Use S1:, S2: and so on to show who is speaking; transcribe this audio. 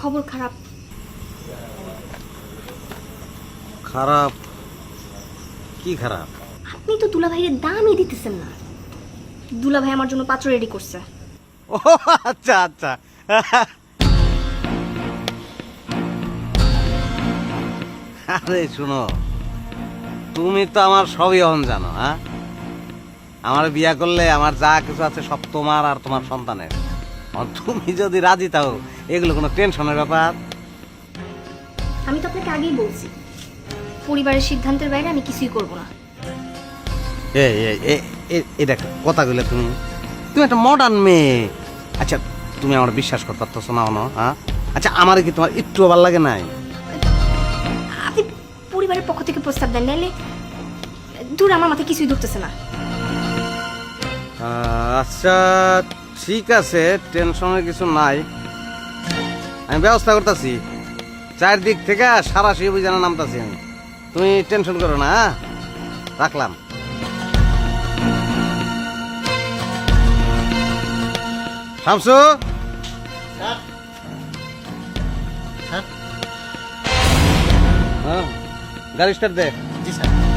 S1: খবর খারাপ।
S2: খারাপ? কি খারাপ?
S1: আপনি তো দুলাভাইয়ের দামই দিতেছেন না। দুলাভাই আমার জন্য পাত্র রেডি করছে।
S2: ও আচ্ছা আচ্ছা। আরে শুনো, তুমি তো আমার সবই এখন জানো। হ্যাঁ, আমার বিয়া করলে আমার যা কিছু আছে সব তোমার আর তোমার সন্তানের। আর তুমি যদি রাজি থাও, এগুলো কোনো টেনশনের ব্যাপার?
S1: আমি তো আপনাকে আগেই বলছি, পরিবারের সিদ্ধান্তের বাইরে আমি কিছুই করব না।
S2: এটা কথা কইলে তুমি? তুমি একটা মডার্ন মেয়ে। আচ্ছা, তুমি আমার বিশ্বাস করতে পারতেছো না? হ্যাঁ, আচ্ছা, আমার কি তোমার একটু ভালো লাগে নাই?
S1: আপনি পরিবারের পক্ষ থেকে প্রস্তাব দেন, নাইলে দূর আমার মাথায় কিছুই ধরতেছে না।
S2: আচ্ছা ঠিক আছে, টেনশনের কিছু নাই, আমি ব্যবস্থা করতেছি। চারদিক থেকে সারাশি অভিযানে নামতাছি আমি, তুমি টেনশন করো না। হ্যাঁ, রাখলাম। শামসু, হ্যাঁ, গাড়ি স্টার্ট দে।
S3: জি স্যার।